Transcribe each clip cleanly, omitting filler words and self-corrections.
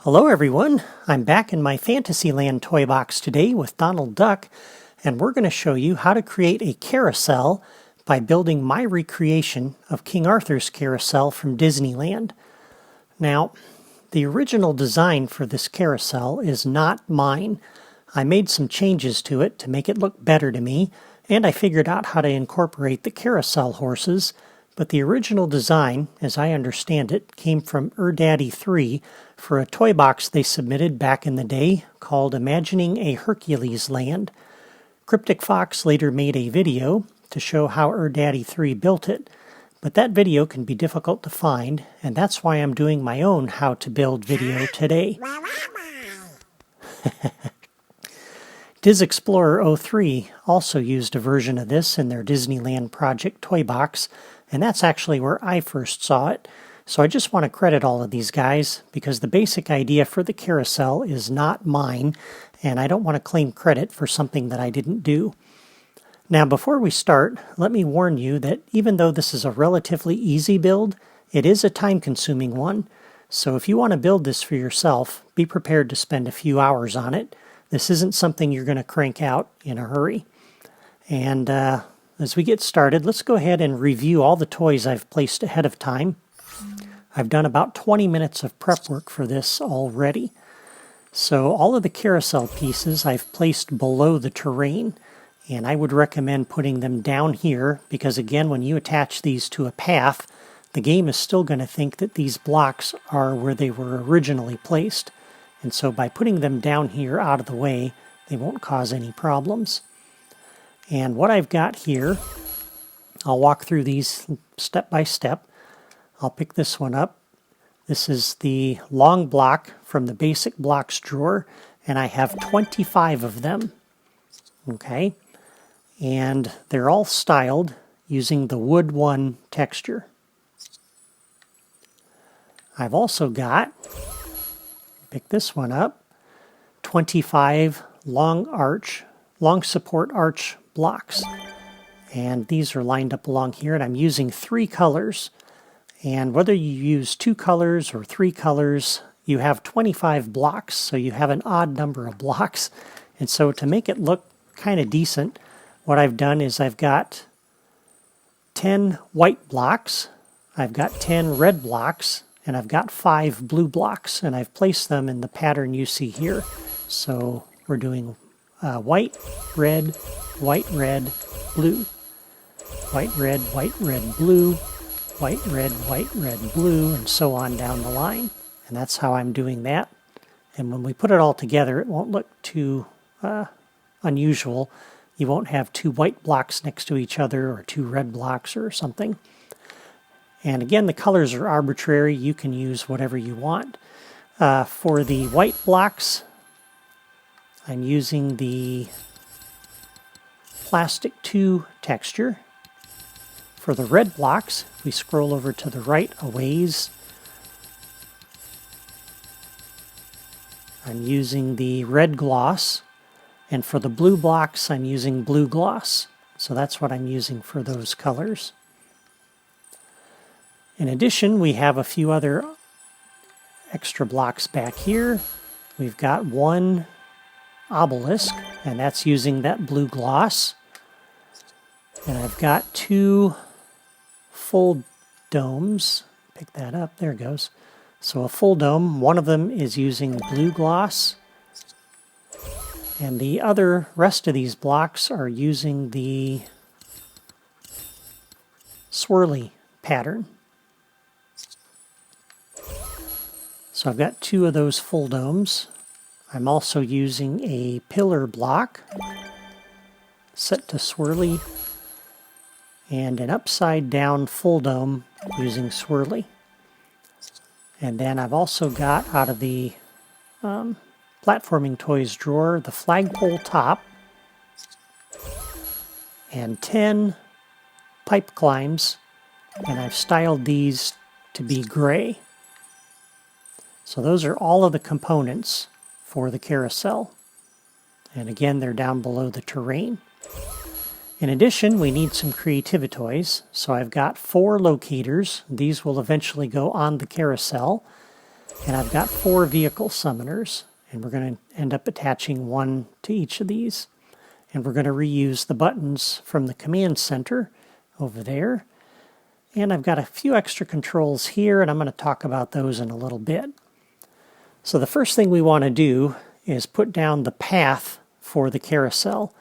Hello everyone, I'm back in my Fantasyland toy box today with Donald Duck, and we're going to show you how to create a carousel by building my recreation of King Arthur's carousel from Disneyland. Now, the original design for this carousel is not mine. I made some changes to it to make it look better to me, and I figured out how to incorporate the carousel horses. But the original design, as I understand it, came from Daddy 3 for a toy box they submitted back in the day called Imagining a Hercules Land. Cryptic Fox later made a video to show how Daddy 3 built it, but that video can be difficult to find, and that's why I'm doing my own how to build video today. Diz Explorer 03 also used a version of this in their Disneyland Project toy box, and that's actually where I first saw it. So I just want to credit all of these guys because the basic idea for the carousel is not mine, and I don't want to claim credit for something that I didn't do. Now before we start, let me warn you that even though this is a relatively easy build, it is a time-consuming one. So if you want to build this for yourself, be prepared to spend a few hours on it. This isn't something you're going to crank out in a hurry. And as we get started, let's go ahead and review all the toys I've placed ahead of time. I've done about 20 minutes of prep work for this already. So all of the carousel pieces I've placed below the terrain, and I would recommend putting them down here because again, when you attach these to a path, the game is still going to think that these blocks are where they were originally placed. And so by putting them down here out of the way, they won't cause any problems. And what I've got here, I'll walk through these step by step. I'll pick this one up. This is the long block from the basic blocks drawer, and I have 25 of them. Okay, and they're all styled using the Wood 1 texture. I've also got, pick this one up, 25 long support arch blocks, and these are lined up along here, and I'm using 3 colors, and whether you use 2 colors or 3 colors, you have 25 blocks, so you have an odd number of blocks. And so to make it look kind of decent, what I've done is I've got 10 white blocks, I've got 10 red blocks, and I've got 5 blue blocks, and I've placed them in the pattern you see here. So we're doing white, red, blue, white, red, blue, white, red, blue, and so on down the line. And that's how I'm doing that. And when we put it all together, it won't look too unusual. You won't have 2 white blocks next to each other or 2 red blocks or something. And again, the colors are arbitrary. You can use whatever you want. For the white blocks, I'm using the Plastic 2 texture. For the red blocks, we scroll over to the right a ways. I'm using the red gloss. And for the blue blocks, I'm using blue gloss. So that's what I'm using for those colors. In addition, we have a few other extra blocks back here. We've got 1 Obelisk, and that's using that blue gloss. And I've got 2 full domes. Pick that up, there it goes. So a full dome, one of them is using blue gloss, and the rest of these blocks are using the swirly pattern. So I've got 2 of those full domes. I'm also using a pillar block set to swirly and an upside down full dome using swirly. And then I've also got out of the platforming toys drawer the flagpole top and 10 pipe climbs, and I've styled these to be gray. So those are all of the components for the carousel. And again, they're down below the terrain. In addition, we need some creativity toys. So I've got 4 locators. These will eventually go on the carousel. And I've got 4 vehicle summoners, and we're going to end up attaching 1 to each of these. And we're going to reuse the buttons from the command center over there. And I've got a few extra controls here, and I'm going to talk about those in a little bit. So the first thing we want to do is put down the path for the carousel.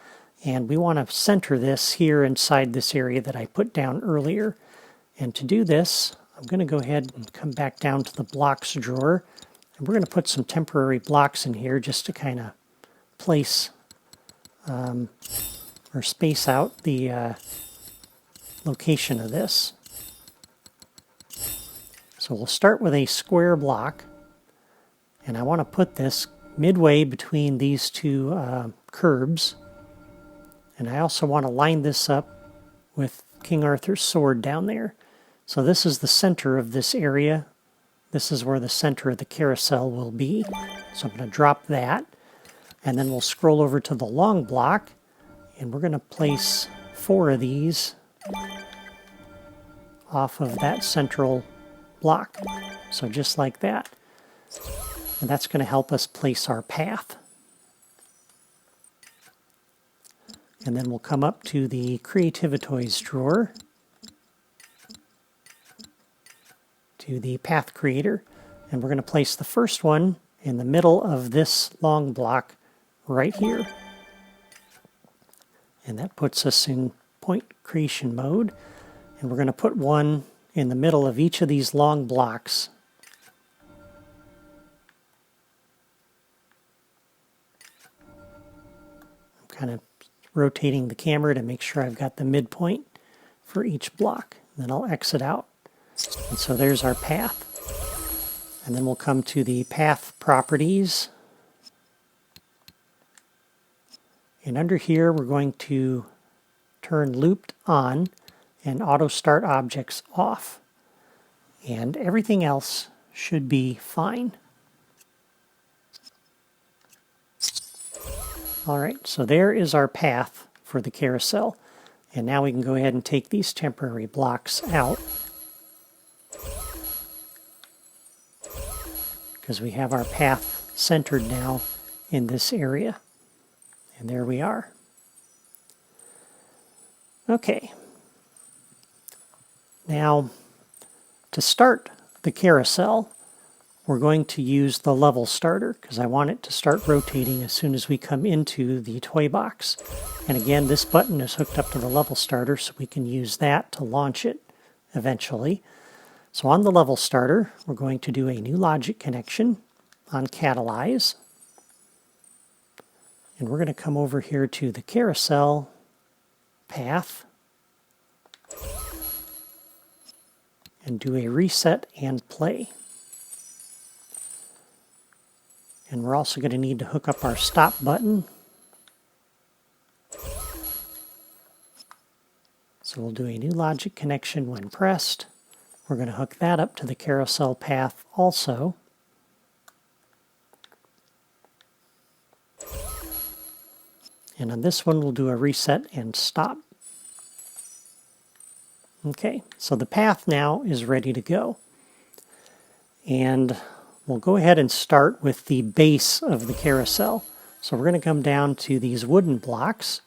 And we want to center this here inside this area that I put down earlier. And to do this, I'm going to go ahead and come back down to the blocks drawer. And we're going to put some temporary blocks in here just to kind of place or space out the location of this. So we'll start with a square block, and I want to put this midway between these 2 curbs. And I also want to line this up with King Arthur's sword down there. So this is the center of this area. This is where the center of the carousel will be. So I'm going to drop that. And then we'll scroll over to the long block, and we're going to place 4 of these off of that central block. So just like that. And that's going to help us place our path. And then we'll come up to the Creativitoys drawer, to the Path Creator, and we're going to place the first one in the middle of this long block right here. And that puts us in point creation mode. And we're going to put one in the middle of each of these long blocks. I'm kind of rotating the camera to make sure I've got the midpoint for each block. Then I'll exit out. And so there's our path. And then we'll come to the path properties. And under here we're going to turn looped on and auto start objects off. And everything else should be fine. Alright, so there is our path for the carousel. And now we can go ahead and take these temporary blocks out, because we have our path centered now in this area. And there we are. Okay. Now, to start the carousel, we're going to use the level starter, because I want it to start rotating as soon as we come into the toy box. And again, this button is hooked up to the level starter, so we can use that to launch it eventually. So on the level starter, we're going to do a new logic connection on Catalyze. And we're going to come over here to the carousel path and do a reset and play. And we're also going to need to hook up our stop button. So we'll do a new logic connection when pressed. We're going to hook that up to the carousel path also. And on this one we'll do a reset and stop. Okay, so the path now is ready to go. And we'll go ahead and start with the base of the carousel. So we're going to come down to these wooden blocks.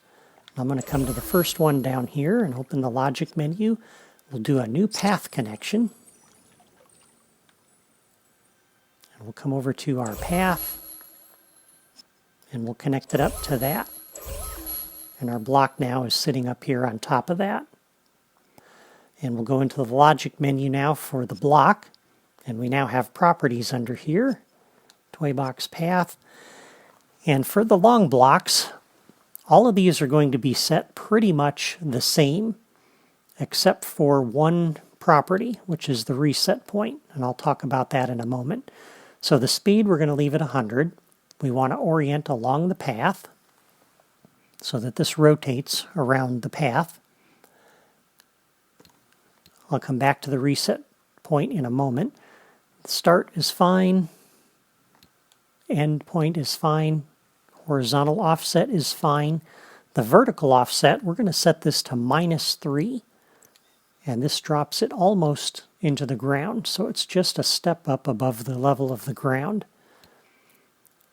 I'm going to come to the first one down here and open the logic menu. We'll do a new path connection. And we'll come over to our path. And we'll connect it up to that. And our block now is sitting up here on top of that. And we'll go into the logic menu now for the block. And we now have properties under here. Toy box path. And for the long blocks, all of these are going to be set pretty much the same, except for one property, which is the reset point. And I'll talk about that in a moment. So the speed, we're going to leave at 100. We want to orient along the path so that this rotates around the path. I'll come back to the reset point in a moment. Start is fine. End point is fine. Horizontal offset is fine. The vertical offset, we're going to set this to -3. and this drops it almost into the ground, so it's just a step up above the level of the ground.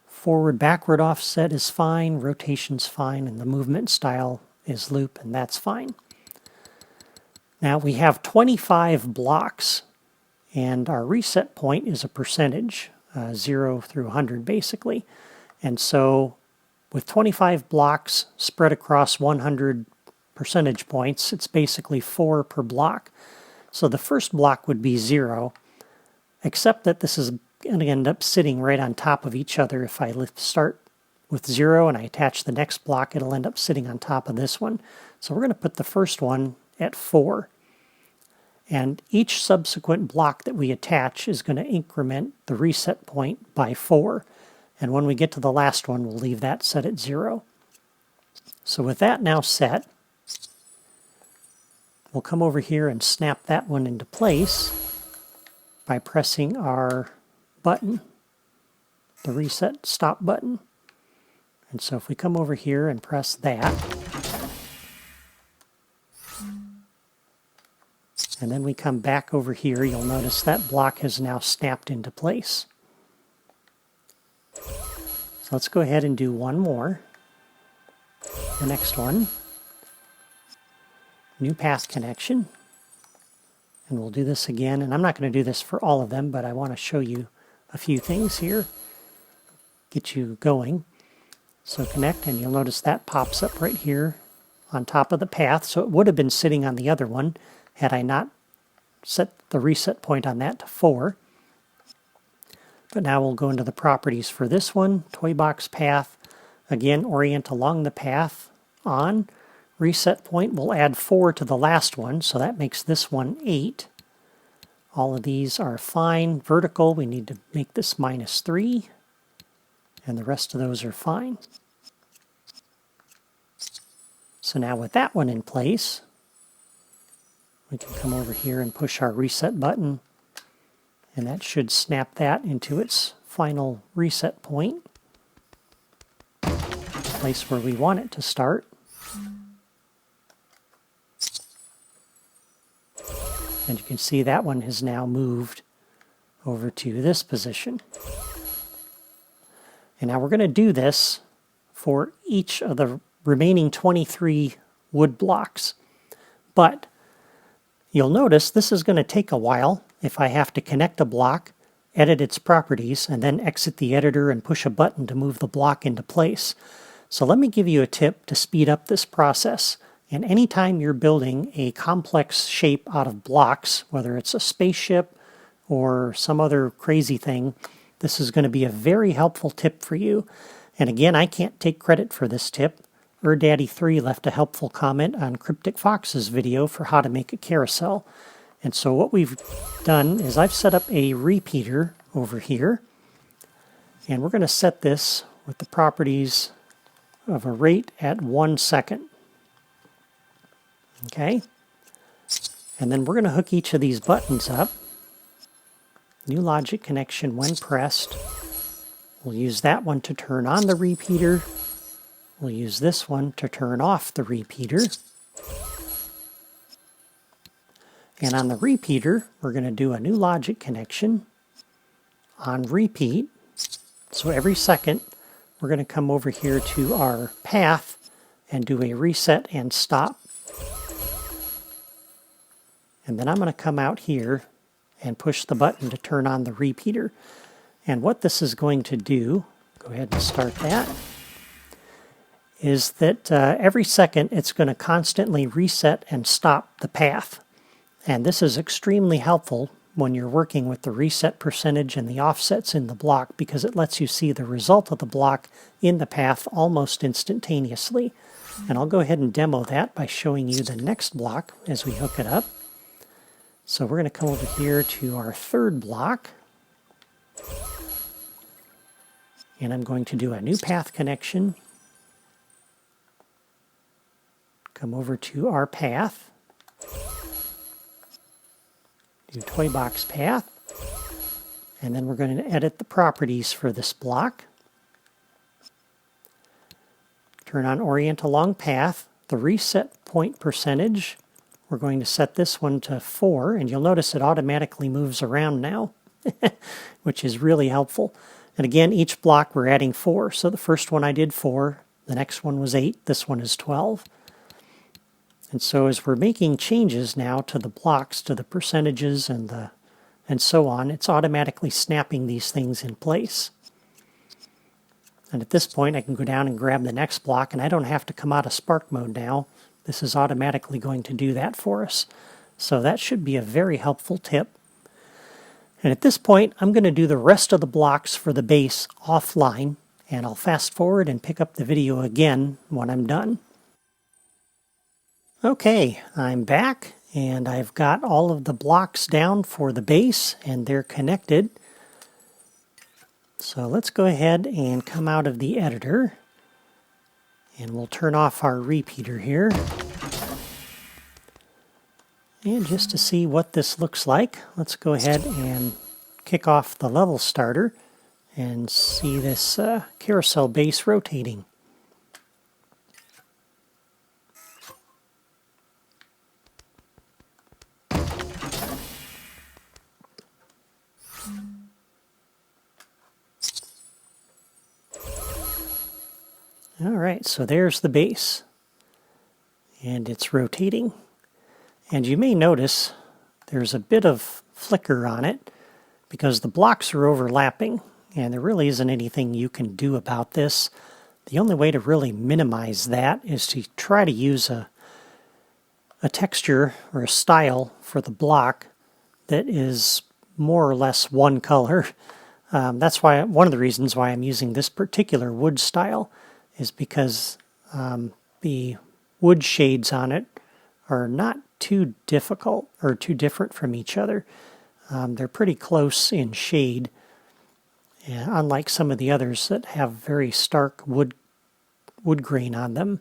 Forward backward offset is fine, rotation's fine, and the movement style is loop, and that's fine. Now we have 25 blocks, and our reset point is a percentage, 0 through 100 basically. And so with 25 blocks spread across 100 percentage points, it's basically 4 per block. So the first block would be 0, except that this is going to end up sitting right on top of each other. If I start with 0 and I attach the next block, it'll end up sitting on top of this one. So we're going to put the first one at 4. And each subsequent block that we attach is going to increment the reset point by 4. And when we get to the last one, we'll leave that set at 0. So with that now set, we'll come over here and snap that one into place by pressing our button, the reset stop button. And so if we come over here and press that, and then we come back over here, you'll notice that block has now snapped into place. So let's go ahead and do one more. The next one, new path connection. And we'll do this again, and I'm not going to do this for all of them, but I want to show you a few things here, get you going. So connect, and you'll notice that pops up right here on top of the path. So it would have been sitting on the other one had I not set the reset point on that to 4. But now we'll go into the properties for this one, toy box path. Again, orient along the path, on. Reset point, we'll add 4 to the last one, so that makes this one 8. All of these are fine. Vertical, we need to make this -3, and the rest of those are fine. So now with that one in place, we can come over here and push our reset button, and that should snap that into its final reset point, place where we want it to start. And you can see that one has now moved over to this position. And now we're going to do this for each of the remaining 23 wood blocks. But you'll notice this is going to take a while if I have to connect a block, edit its properties, and then exit the editor and push a button to move the block into place. So let me give you a tip to speed up this process. And anytime you're building a complex shape out of blocks, whether it's a spaceship or some other crazy thing, this is going to be a very helpful tip for you. And again, I can't take credit for this tip. Daddy3 left a helpful comment on Cryptic Fox's video for how to make a carousel. And so what we've done is I've set up a repeater over here. And we're going to set this with the properties of a rate at 1 second. Okay, and then we're going to hook each of these buttons up. New logic connection when pressed. We'll use that one to turn on the repeater. We'll use this one to turn off the repeater. And on the repeater, we're going to do a new logic connection on repeat. So every second, we're going to come over here to our path and do a reset and stop. And then I'm going to come out here and push the button to turn on the repeater. And what this is going to do, go ahead and start that, is that every second it's going to constantly reset and stop the path. And this is extremely helpful when you're working with the reset percentage and the offsets in the block, because it lets you see the result of the block in the path almost instantaneously. And I'll go ahead and demo that by showing you the next block as we hook it up. So we're going to come over here to our third block, and I'm going to do a new path connection. Come over to our path, do toy box path, and then we're going to edit the properties for this block. Turn on orient along path. The reset point percentage, we're going to set this one to 4, and you'll notice it automatically moves around now, which is really helpful. And again, each block we're adding 4. So the first one I did 4, the next one was 8, this one is 12. And so as we're making changes now to the blocks, to the percentages and so on, it's automatically snapping these things in place. And at this point I can go down and grab the next block, and I don't have to come out of Spark mode now. This is automatically going to do that for us. So that should be a very helpful tip. And at this point I'm going to do the rest of the blocks for the base offline, and I'll fast forward and pick up the video again when I'm done. Okay, I'm back, and I've got all of the blocks down for the base, and they're connected. So let's go ahead and come out of the editor, and we'll turn off our repeater here. And just to see what this looks like, let's go ahead and kick off the level starter and see this carousel base rotating. Alright, so there's the base, and it's rotating. And you may notice there's a bit of flicker on it because the blocks are overlapping, and there really isn't anything you can do about this. The only way to really minimize that is to try to use a texture or a style for the block that is more or less one color. That's why one of the reasons why I'm using this particular wood style is because the wood shades on it are not too difficult or too different from each other. They're pretty close in shade, unlike some of the others that have very stark wood grain on them.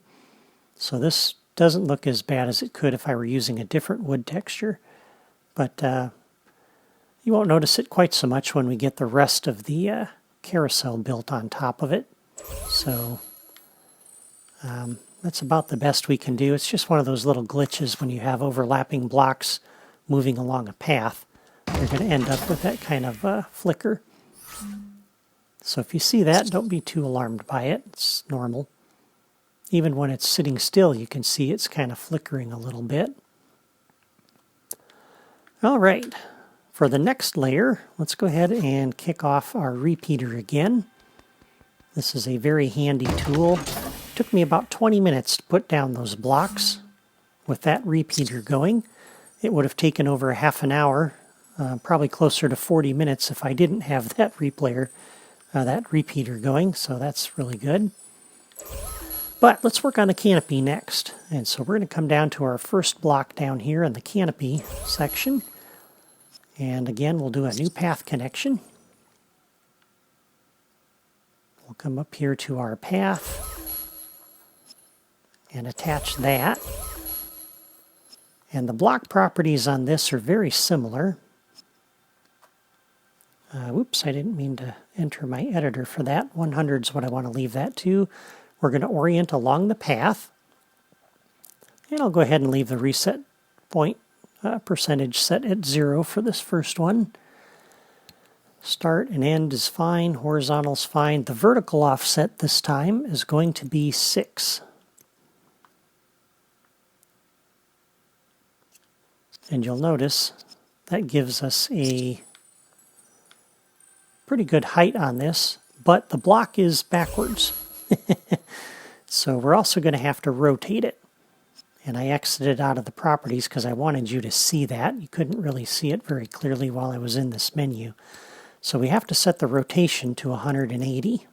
So this doesn't look as bad as it could if I were using a different wood texture, but you won't notice it quite so much when we get the rest of the carousel built on top of it. So that's about the best we can do. It's just one of those little glitches when you have overlapping blocks moving along a path. You're going to end up with that kind of flicker. So if you see that, don't be too alarmed by it. It's normal. Even when it's sitting still, you can see it's kind of flickering a little bit. All right, for the next layer, let's go ahead and kick off our repeater again. This is a very handy tool. It took me about 20 minutes to put down those blocks with that repeater going. It would have taken over a half an hour, probably closer to 40 minutes if I didn't have that that repeater going, so that's really good. But let's work on the canopy next. And so we're going to come down to our first block down here in the canopy section. And again, we'll do a new path connection. We'll come up here to our path and attach that. And the block properties on this are very similar. Whoops, I didn't mean to enter my editor for that. 100 is what I want to leave that to. We're going to orient along the path. And I'll go ahead and leave the reset point percentage set at 0 for this first one. Start and end is fine. Horizontal's fine. The vertical offset this time is going to be 6. And you'll notice that gives us a pretty good height on this, but the block is backwards. So we're also going to have to rotate it. And I exited out of the properties because I wanted you to see that. You couldn't really see it very clearly while I was in this menu. So we have to set the rotation to 180.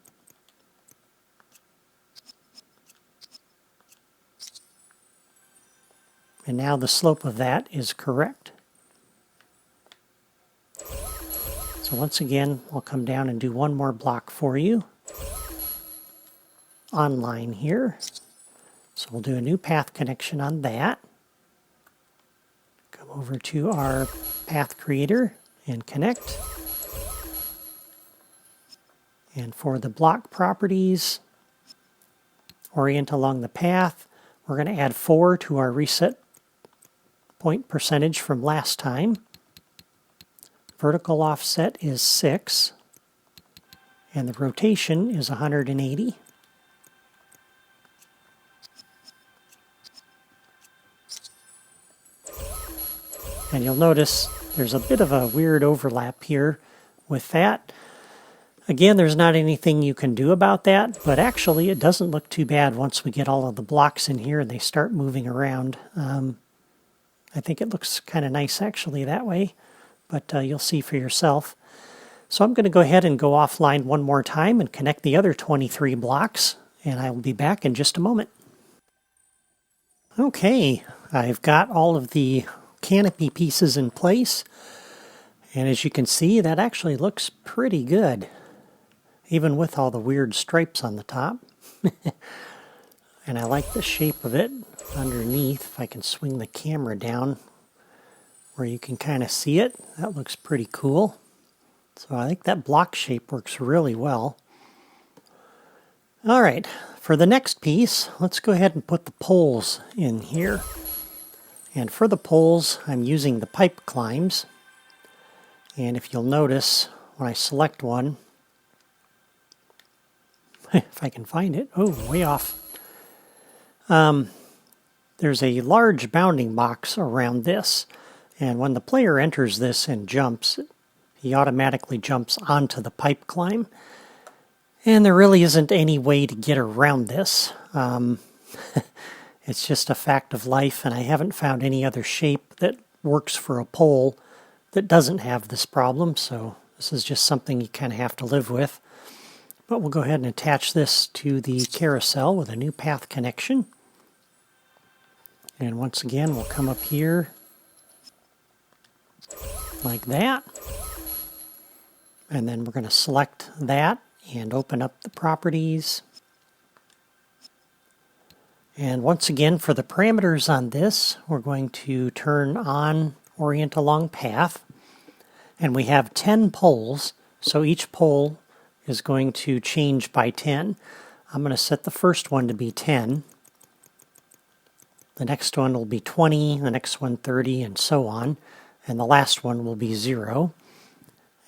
And now the slope of that is correct. So once again, I'll come down and do one more block for you. Online here. So we'll do a new path connection on that. Come over to our path creator and connect. And for the block properties, orient along the path, we're going to add 4 to our reset point percentage from last time. Vertical offset is 6. And the rotation is 180. And you'll notice there's a bit of a weird overlap here with that. Again, there's not anything you can do about that, but actually it doesn't look too bad once we get all of the blocks in here and they start moving around. I think it looks kind of nice actually that way, but you'll see for yourself. So I'm going to go ahead and go offline one more time and connect the other 23 blocks, and I will be back in just a moment. Okay, I've got all of the canopy pieces in place, and as you can see, that actually looks pretty good, even with all the weird stripes on the top. And I like the shape of it underneath. If I can swing the camera down where you can kind of see it, that looks pretty cool. So I think that block shape works really well. All right, for the next piece, let's go ahead and put the poles in here. And for the poles, I'm using the pipe climbs. And if you'll notice, when I select one, if I can find it, oh, way off. There's a large bounding box around this. And when the player enters this and jumps, he automatically jumps onto the pipe climb. And there really isn't any way to get around this. It's just a fact of life, and I haven't found any other shape that works for a pole that doesn't have this problem, so this is just something you kind of have to live with. But we'll go ahead and attach this to the carousel with a new path connection. And once again, we'll come up here like that. And then we're going to select that and open up the properties. And once again, for the parameters on this, we're going to turn on Orient Along Path. And we have 10 poles, so each pole is going to change by 10. I'm going to set the first one to be 10. The next one will be 20, the next one 30, and so on. And the last one will be 0.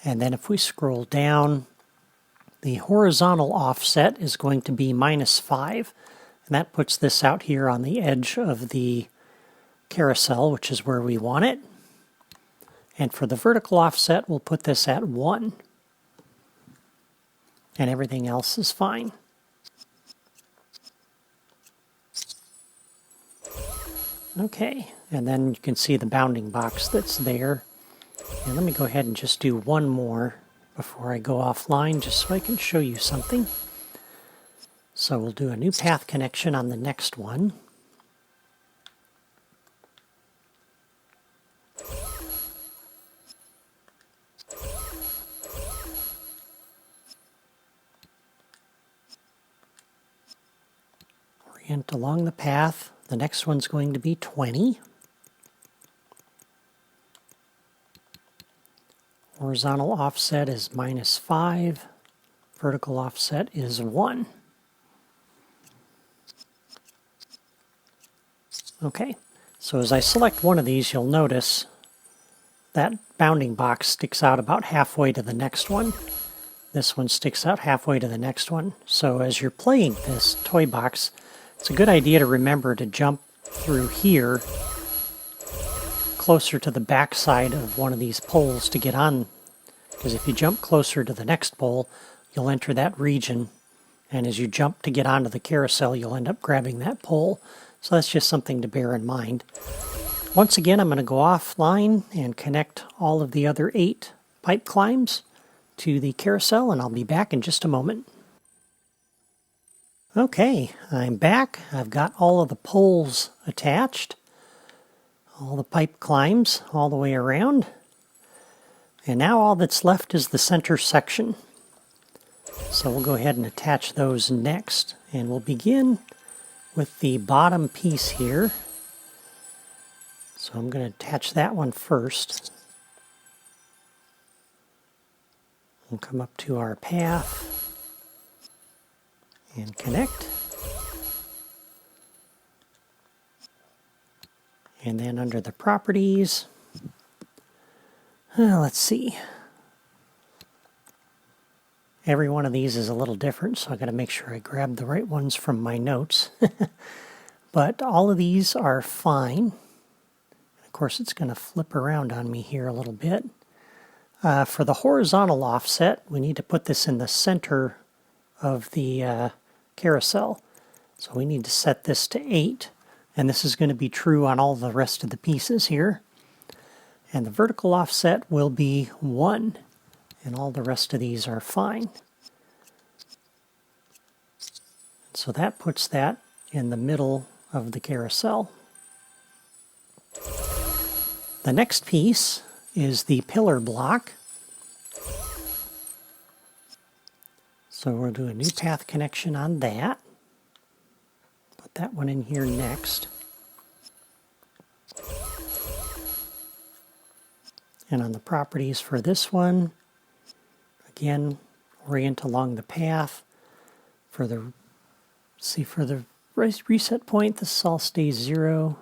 And then if we scroll down, the horizontal offset is going to be -5. And that puts this out here on the edge of the carousel, which is where we want it. And for the vertical offset, we'll put this at 1. And everything else is fine. Okay, and then you can see the bounding box that's there. And let me go ahead and just do one more before I go offline, just so I can show you something. So we'll do a new path connection on the next one. Orient along the path. The next one's going to be 20. Horizontal offset is -5. Vertical offset is 1. Okay, so as I select one of these, you'll notice that bounding box sticks out about halfway to the next one. This one sticks out halfway to the next one. So as you're playing this toy box, it's a good idea to remember to jump through here closer to the back side of one of these poles to get on, because if you jump closer to the next pole, you'll enter that region, and as you jump to get onto the carousel, you'll end up grabbing that pole. So that's just something to bear in mind. Once again, I'm going to go offline and connect all of the other 8 pipe climbs to the carousel, and I'll be back in just a moment. Okay, I'm back. I've got all of the poles attached, all the pipe climbs all the way around, and now all that's left is the center section. So we'll go ahead and attach those next, and we'll begin with the bottom piece here. So I'm going to attach that one first. We'll come up to our path and connect. And then under the properties, let's see. Every one of these is a little different, so I got to make sure I grab the right ones from my notes. But all of these are fine. Of course, it's going to flip around on me here a little bit. For the horizontal offset, we need to put this in the center of the carousel. So we need to set this to 8. And this is going to be true on all the rest of the pieces here. And the vertical offset will be 1. And all the rest of these are fine. So that puts that in the middle of the carousel. The next piece is the pillar block. So we'll do a new path connection on that. Put that one in here next. And on the properties for this one, again, orient along the path. For the reset point, this all stays 0.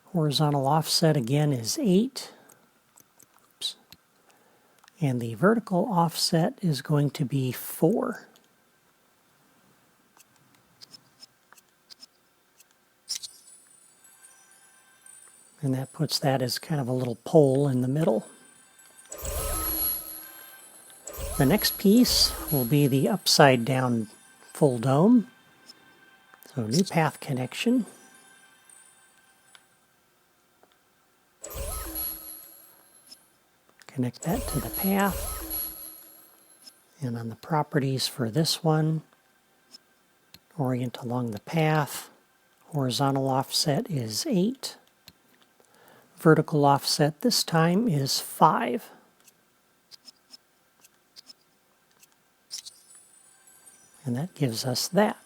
Horizontal offset again is 8. Oops. And the vertical offset is going to be 4. And that puts that as kind of a little pole in the middle. The next piece will be the upside down full dome. So new path connection. Connect that to the path. And on the properties for this one, orient along the path. Horizontal offset is 8. Vertical offset this time is 5. And that gives us that.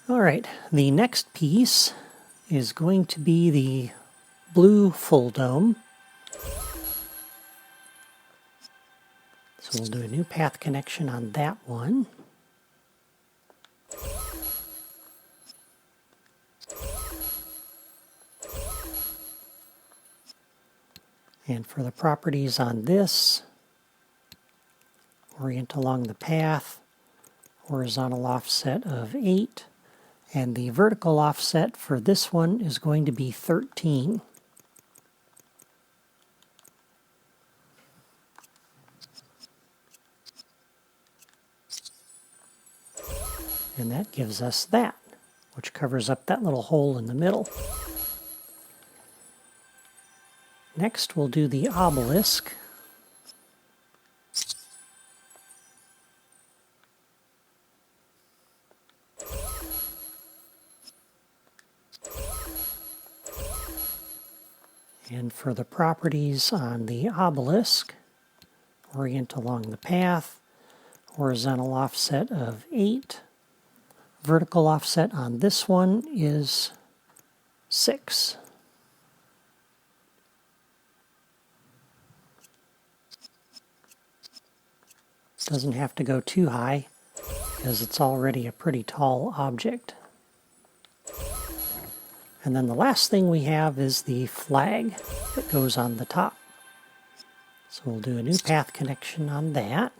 All right, the next piece is going to be the blue full dome. So we'll do a new path connection on that one. And for the properties on this, orient along the path, horizontal offset of 8, and the vertical offset for this one is going to be 13. And that gives us that, which covers up that little hole in the middle. Next, we'll do the obelisk. And for the properties on the obelisk, orient along the path, horizontal offset of 8. Vertical offset on this one is 6. Doesn't have to go too high because it's already a pretty tall object. And then the last thing we have is the flag that goes on the top. So we'll do a new path connection on that.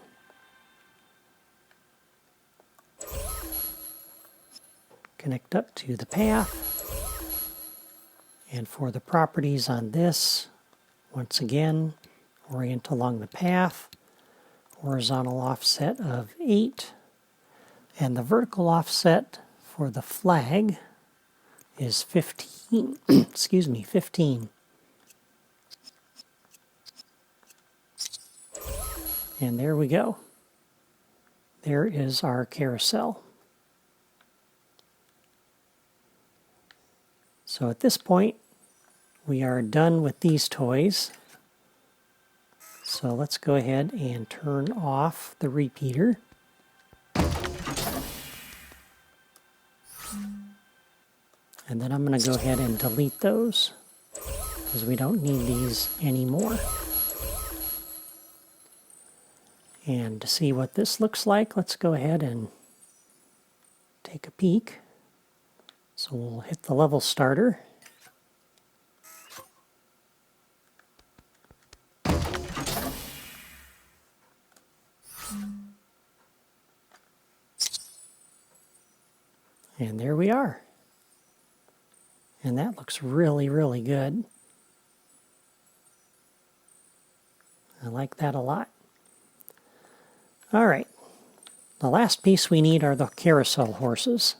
Connect up to the path. And for the properties on this, once again, orient along the path. Horizontal offset of 8, and the vertical offset for the flag is 15. Excuse me, 15. And there we go. There is our carousel. So at this point, we are done with these toys. So let's go ahead and turn off the repeater. And then I'm going to go ahead and delete those because we don't need these anymore. And to see what this looks like, let's go ahead and take a peek. So we'll hit the level starter. And there we are. And that looks really, really good. I like that a lot. All right. The last piece we need are the carousel horses.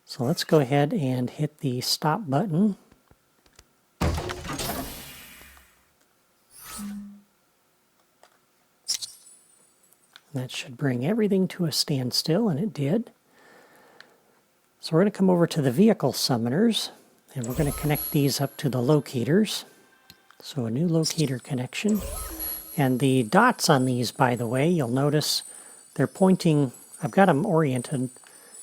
So let's go ahead and hit the stop button. That should bring everything to a standstill, and it did. So we're going to come over to the vehicle summoners, and we're going to connect these up to the locators. So a new locator connection. And the dots on these, by the way, you'll notice they're pointing, I've got them oriented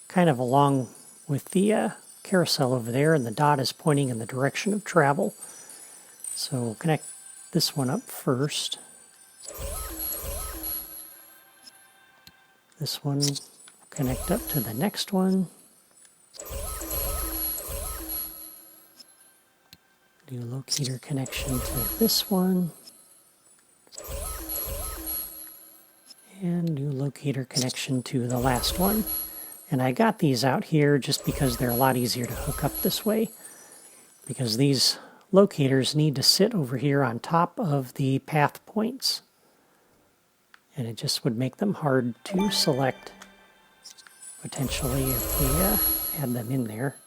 kind of along with the carousel over there, and the dot is pointing in the direction of travel. So we'll connect this one up first. This one will connect up to the next one. Do locator connection to this one. And new locator connection to the last one. And I got these out here just because they're a lot easier to hook up this way. Because these locators need to sit over here on top of the path points. And it just would make them hard to select potentially if we had them in there.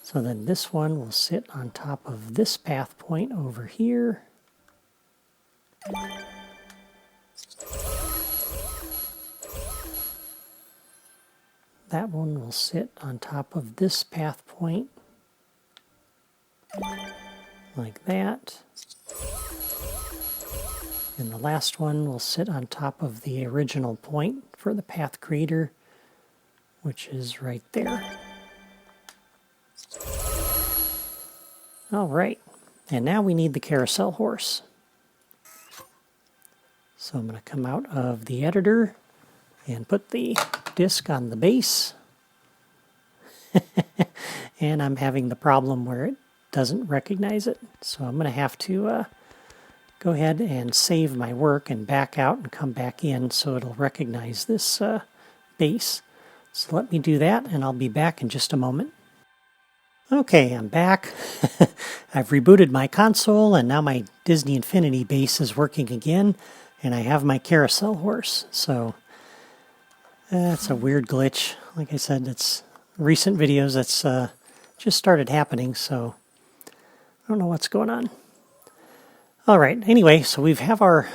So then this one will sit on top of this path point over here. That one will sit on top of this path point, like that. And the last one will sit on top of the original point for the path creator, which is right there. All right, and now we need the carousel horse. So I'm going to come out of the editor and put the disc on the base. And I'm having the problem where it doesn't recognize it. So I'm going to have to go ahead and save my work and back out and come back in so it'll recognize this base. So let me do that, and I'll be back in just a moment. Okay, I'm back. I've rebooted my console, and now my Disney Infinity base is working again, and I have my carousel horse. So that's a weird glitch. Like I said, it's recent videos that's just started happening, so I don't know what's going on. All right, anyway, so we have our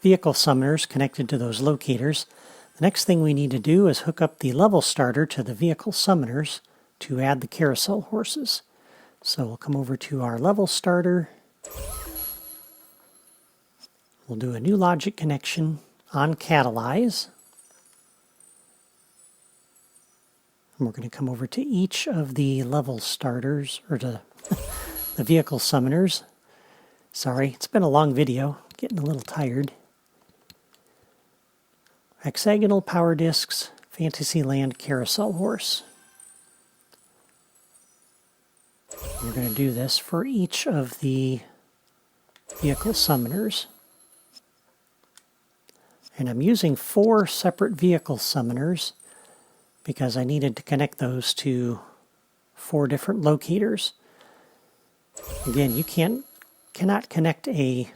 vehicle summoners connected to those locators. The next thing we need to do is hook up the level starter to the vehicle summoners to add the carousel horses. So we'll come over to our level starter. We'll do a new logic connection on catalyze. And we're going to come over to each of the level starters, or to the vehicle summoners. Sorry, it's been a long video, getting a little tired. Hexagonal power discs, Fantasyland Carousel Horse. We're going to do this for each of the vehicle summoners. And I'm using 4 separate vehicle summoners because I needed to connect those to 4 different locators. Again, you cannot connect a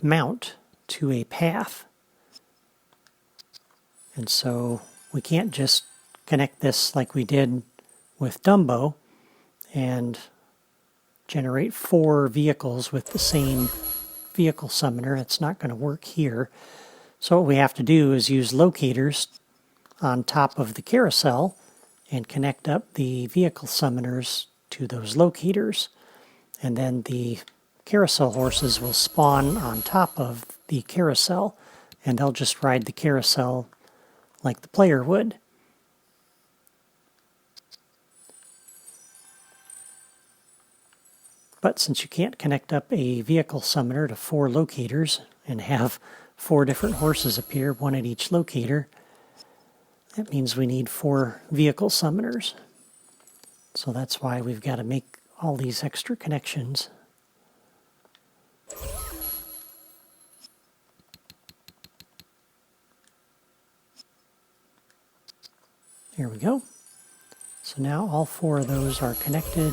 mount to a path. And so we can't just connect this like we did with Dumbo and generate 4 vehicles with the same vehicle summoner. It's not going to work here. So what we have to do is use locators on top of the carousel and connect up the vehicle summoners to those locators. And then the carousel horses will spawn on top of the carousel, and they'll just ride the carousel like the player would. But since you can't connect up a vehicle summoner to 4 locators and have 4 different horses appear, 1 at each locator, That means we need 4 vehicle summoners. So that's why we've got to make all these extra connections. Here we go. So now all 4 of those are connected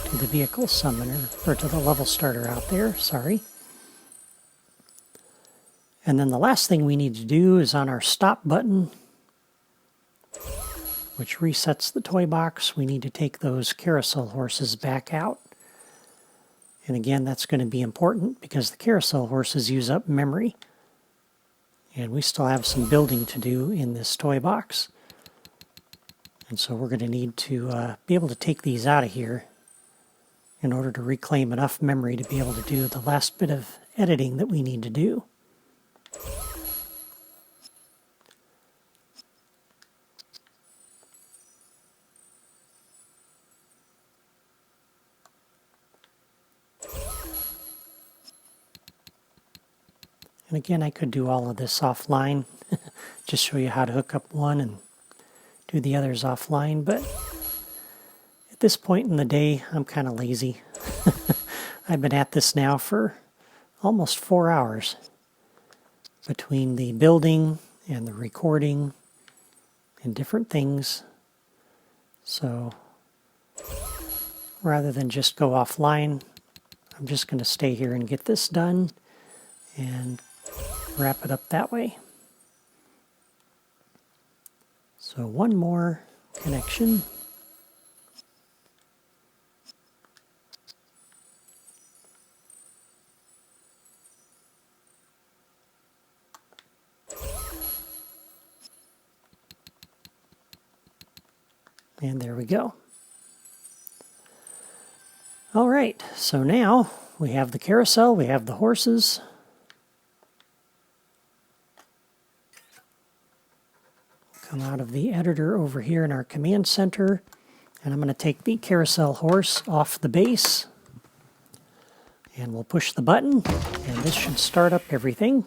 to the vehicle summoner, or to the level starter out there, sorry. And then the last thing we need to do is on our stop button, which resets the toy box, we need to take those carousel horses back out. And again, that's going to be important because the carousel horses use up memory. And we still have some building to do in this toy box. And so we're going to need to be able to take these out of here in order to reclaim enough memory to be able to do the last bit of editing that we need to do. And again, I could do all of this offline, just show you how to hook up one and do the others offline, but at this point in the day, I'm kind of lazy. I've been at this now for almost 4 hours between the building and the recording and different things. So rather than just go offline, I'm just going to stay here and get this done and wrap it up that way. So one more connection. And there we go. All right, so now we have the carousel, we have the horses. Come out of the editor over here in our command center, and I'm going to take the carousel horse off the base, and we'll push the button, and this should start up everything.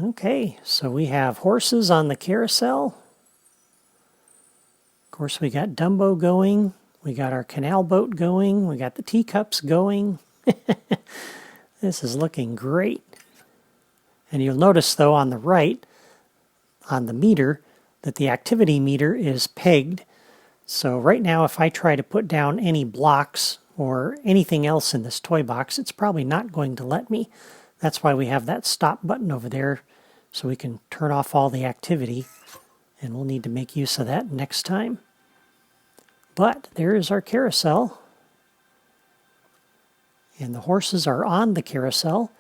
Okay, so we have horses on the carousel. Of course, we got Dumbo going. We got our canal boat going. We got the teacups going. This is looking great. And you'll notice, though, on the right, on the meter, that the activity meter is pegged. So right now, if I try to put down any blocks or anything else in this toy box, it's probably not going to let me. That's why we have that stop button over there, so we can turn off all the activity. And we'll need to make use of that next time. But there is our carousel, and the horses are on the carousel.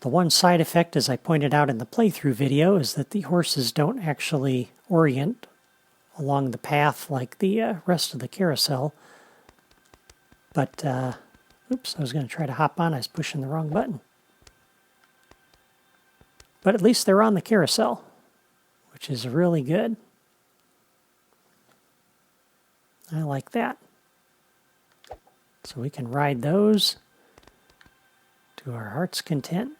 The one side effect, as I pointed out in the playthrough video, is that the horses don't actually orient along the path like the rest of the carousel. But, oops, I was going to try to hop on. I was pushing the wrong button. But at least they're on the carousel, which is really good. I like that. So we can ride those to our heart's content.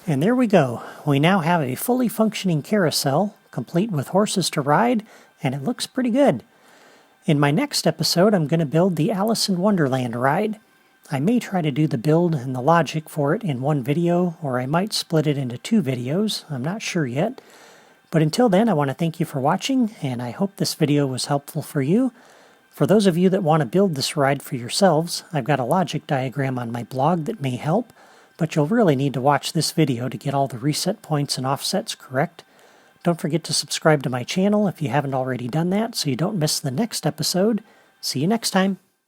And there we go. We now have a fully functioning carousel, complete with horses to ride, and it looks pretty good. In my next episode, I'm going to build the Alice in Wonderland ride. I may try to do the build and the logic for it in one video, or I might split it into 2 videos. I'm not sure yet. But until then, I want to thank you for watching, and I hope this video was helpful for you. For those of you that want to build this ride for yourselves, I've got a logic diagram on my blog that may help, but you'll really need to watch this video to get all the reset points and offsets correct. Don't forget to subscribe to my channel if you haven't already done that, so you don't miss the next episode. See you next time.